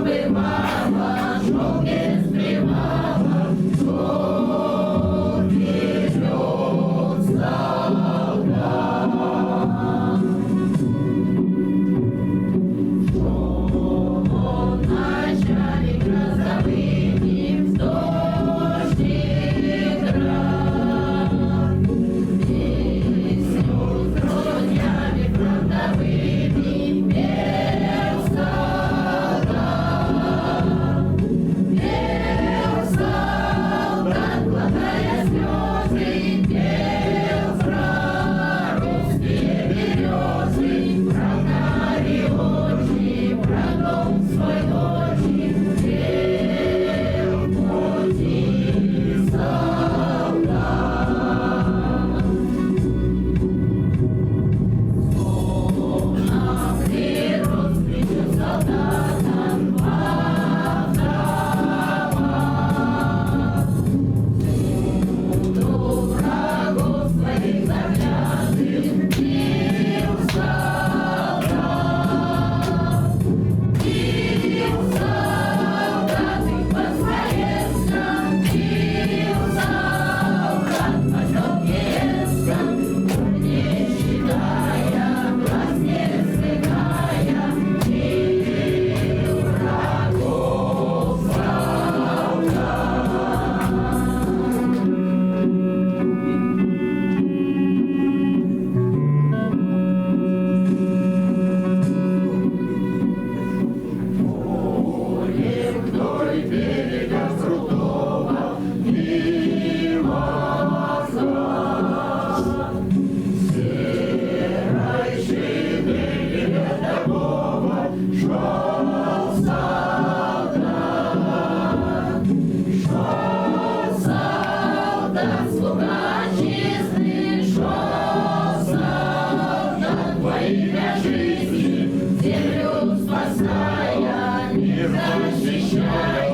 вымала, шелки сбривала, горький лед солдат. Шел начальник грозовыми в дождь и град, песню с друзьями фронтовыми пел солдат, глотая слезы, пел про русские березы, про Мариочи, про дом свой дочи, пел пути солдат. Словно прирост встречу солдатам в автомат, всюду врагов своих заглядывал, бил солдат, их по Смоленском, бил солдат по Жовкинском, не считая, глаз не смыкая, бил врагов солдат. Поле вдоль берега крутого мимо зад, серой шинели рядового шел солдат, слуга отчизны, шел солдат во имя жизни, землю спасая, мир защищая.